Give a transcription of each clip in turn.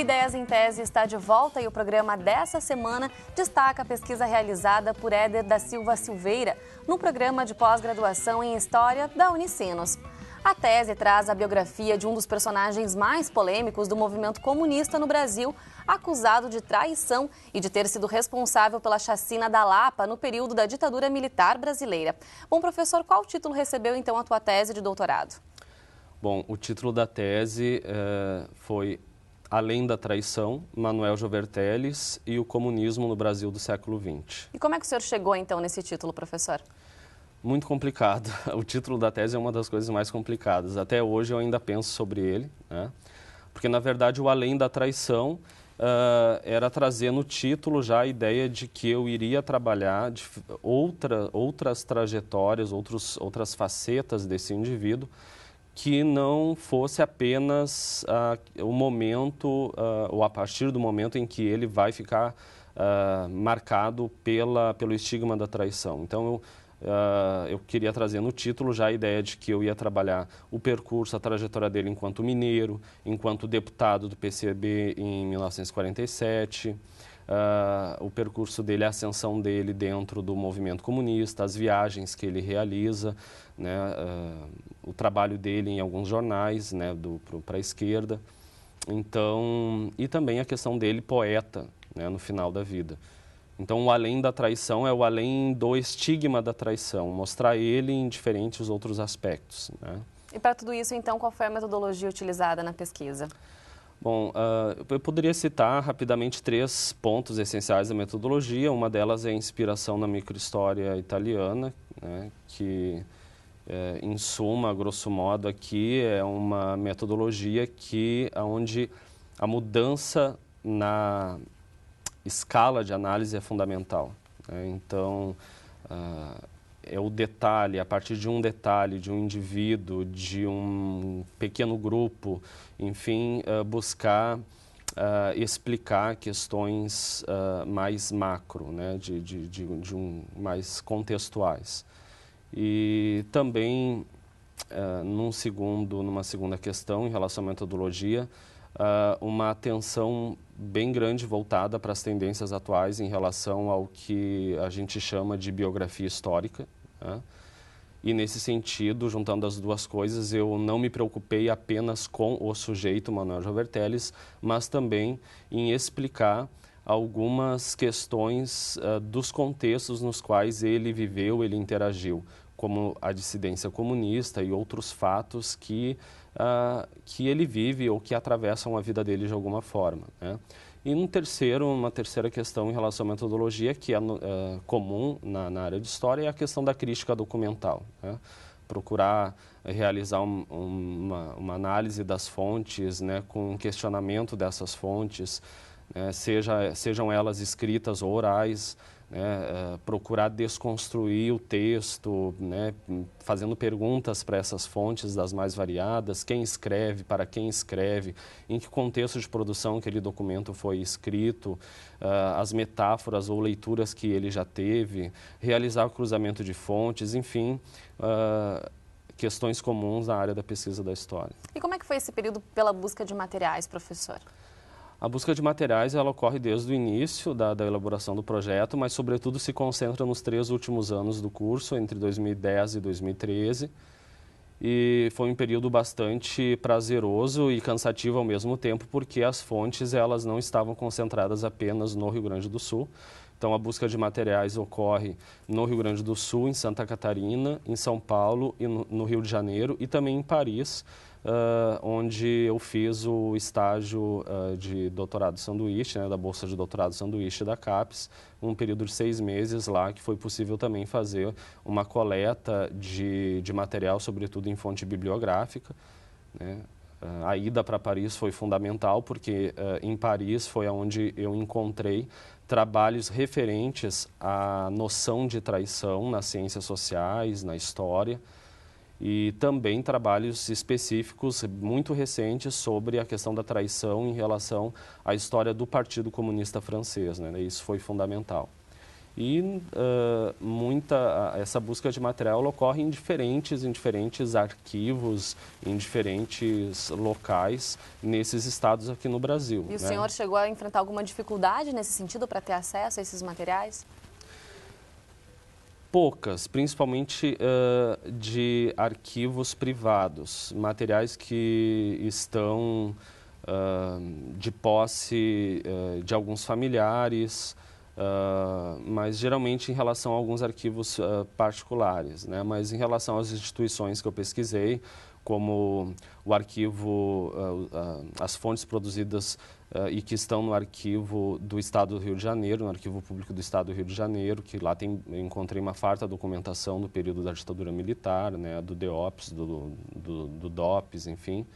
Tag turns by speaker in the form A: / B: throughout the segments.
A: Ideias em Tese está de volta e o programa dessa semana destaca a pesquisa realizada por Éder da Silva Silveira no programa de pós-graduação em História da Unicinos. A tese traz a biografia de um dos personagens mais polêmicos do movimento comunista no Brasil, acusado de traição e de ter sido responsável pela chacina da Lapa no período da ditadura militar brasileira. Bom, professor, qual título recebeu então a tua tese de doutorado?
B: Bom, o título da tese foi Além da Traição, Manuel Jover Telles e o Comunismo no Brasil do século XX.
A: E como é que o senhor chegou então nesse título, professor?
B: Muito complicado. O título da tese é uma das coisas mais complicadas. Até hoje eu ainda penso sobre ele, né? Porque, na verdade, o Além da Traição era trazer no título já a ideia de que eu iria trabalhar outras trajetórias, outras facetas desse indivíduo, que não fosse apenas o momento, ou a partir do momento em que ele vai ficar marcado pelo estigma da traição. Então, eu queria trazer no título já a ideia de que eu ia trabalhar o percurso, a trajetória dele enquanto mineiro, enquanto deputado do PCB em 1947, o percurso dele, a ascensão dele dentro do movimento comunista, as viagens que ele realiza, né, o trabalho dele em alguns jornais, né, para a esquerda. Então, e também a questão dele poeta, né, no final da vida. Então, o além da traição é o além do estigma da traição, mostrar ele em diferentes outros aspectos, né?
A: E para tudo isso, então, qual foi a metodologia utilizada na pesquisa?
B: Bom, eu poderia citar rapidamente 3 pontos essenciais da metodologia. Uma delas é a inspiração na microhistória italiana, né, que, em suma, grosso modo, aqui é uma metodologia onde a mudança na escala de análise é fundamental, né? Então, é o detalhe, a partir de um detalhe, de um indivíduo, de um pequeno grupo, enfim, buscar explicar questões mais macro, né? Mais contextuais. E também, numa segunda questão, em relação à metodologia, uma atenção bem grande voltada para as tendências atuais em relação ao que a gente chama de biografia histórica, né? E nesse sentido, juntando as duas coisas, eu não me preocupei apenas com o sujeito Manuel Jover Telles, mas também em explicar algumas questões dos contextos nos quais ele viveu, ele interagiu, como a dissidência comunista e outros fatos que ele vive ou que atravessam a vida dele de alguma forma, né? E uma terceira questão em relação à metodologia, que é comum na área de história, é a questão da crítica documental, né? Procurar realizar uma análise das fontes, né, com um questionamento dessas fontes, né, sejam elas escritas ou orais, né, procurar desconstruir o texto, né, fazendo perguntas para essas fontes das mais variadas, quem escreve, para quem escreve, em que contexto de produção aquele documento foi escrito, as metáforas ou leituras que ele já teve, realizar o cruzamento de fontes, enfim, questões comuns na área da pesquisa da história.
A: E como é que foi esse período pela busca de materiais, professor?
B: A busca de materiais ela ocorre desde o início da elaboração do projeto, mas, sobretudo, se concentra nos 3 últimos anos do curso, entre 2010 e 2013. E foi um período bastante prazeroso e cansativo ao mesmo tempo, porque as fontes elas não estavam concentradas apenas no Rio Grande do Sul. Então, a busca de materiais ocorre no Rio Grande do Sul, em Santa Catarina, em São Paulo e no Rio de Janeiro e também em Paris, onde eu fiz o estágio de doutorado sanduíche, né, da Bolsa de Doutorado Sanduíche da CAPES, um período de 6 meses lá, que foi possível também fazer uma coleta de material, sobretudo em fonte bibliográfica, né? A ida para Paris foi fundamental, porque em Paris foi onde eu encontrei trabalhos referentes à noção de traição nas ciências sociais, na história, e também trabalhos específicos muito recentes sobre a questão da traição em relação à história do Partido Comunista Francês, né? Isso foi fundamental. E essa busca de material ocorre em diferentes arquivos, em diferentes locais, nesses estados aqui no Brasil.
A: E o senhor chegou a enfrentar alguma dificuldade nesse sentido para ter acesso a esses materiais?
B: Poucas, principalmente de arquivos privados, materiais que estão de posse de alguns familiares, mas geralmente em relação a alguns arquivos particulares, né? Mas em relação às instituições que eu pesquisei, como o arquivo, as fontes produzidas e que estão no arquivo do Estado do Rio de Janeiro, no arquivo público do Estado do Rio de Janeiro, que lá encontrei uma farta documentação do período da ditadura militar, né? Do DEOPS, do DOPS, enfim.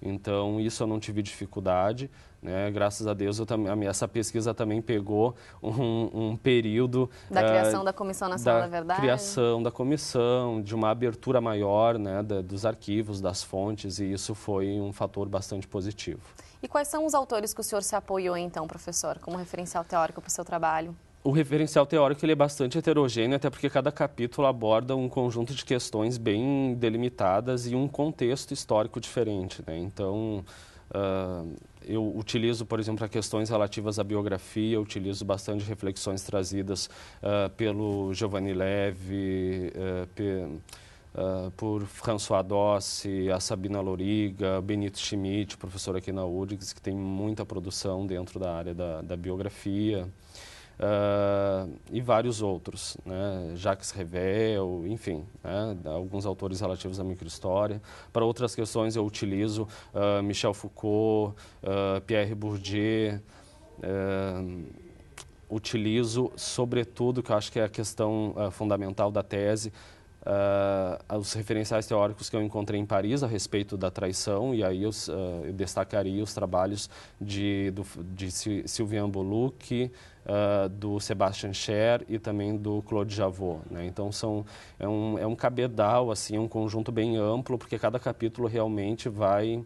B: Então, isso eu não tive dificuldade, né? Graças a Deus, essa pesquisa também pegou um período...
A: Da criação da Comissão Nacional da Verdade? Da
B: criação da comissão, de uma abertura maior, né, dos arquivos, das fontes, e isso foi um fator bastante positivo.
A: E quais são os autores que o senhor se apoiou, então, professor, como referencial teórico para o seu trabalho?
B: O referencial teórico ele é bastante heterogêneo, até porque cada capítulo aborda um conjunto de questões bem delimitadas e um contexto histórico diferente, né? Então, eu utilizo, por exemplo, para questões relativas à biografia, eu utilizo bastante reflexões trazidas pelo Giovanni Levi, por François Dossi, a Sabina Loriga, Benito Schmidt, professor aqui na URGS, que tem muita produção dentro da área da biografia. E vários outros, né? Jacques Revel, enfim, né? Alguns autores relativos à microhistória. Para outras questões eu utilizo Michel Foucault, Pierre Bourdieu, utilizo sobretudo, que eu acho que é a questão fundamental da tese, os referenciais teóricos que eu encontrei em Paris a respeito da traição, e aí eu destacaria os trabalhos de Sylvain Bolucq, do Sebastian Scher e também do Claude Javot, né? Então é um cabedal, assim, um conjunto bem amplo, porque cada capítulo realmente vai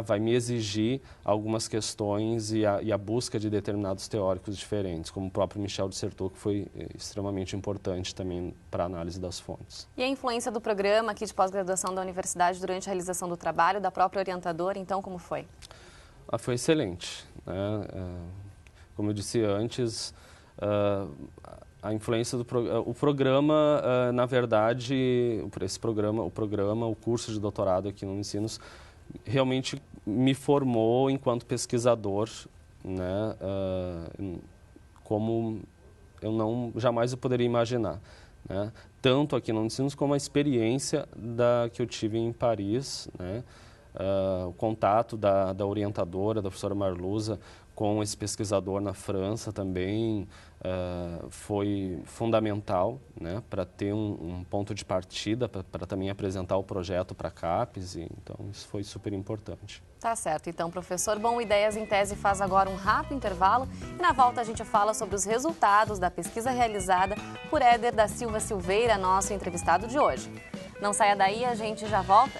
B: vai me exigir algumas questões e a busca de determinados teóricos diferentes, como o próprio Michel de Certeau, que foi extremamente importante também para a análise das fontes.
A: E a influência do programa aqui de pós-graduação da universidade durante a realização do trabalho, da própria orientadora, então, como foi?
B: Foi excelente, né? Como eu disse antes, a influência o programa, na verdade, o curso de doutorado aqui no Unicinos, realmente me formou enquanto pesquisador, né? Como eu jamais poderia imaginar, né? Tanto aqui no Unicinos como a experiência que eu tive em Paris, né? O contato da orientadora, da professora Marluza, com esse pesquisador na França também foi fundamental, né, para ter um ponto de partida, para também apresentar o projeto para a CAPES, então isso foi super importante.
A: Tá certo, então, professor. Bom, Ideias em Tese faz agora um rápido intervalo e na volta a gente fala sobre os resultados da pesquisa realizada por Éder da Silva Silveira, nosso entrevistado de hoje. Não saia daí, a gente já volta.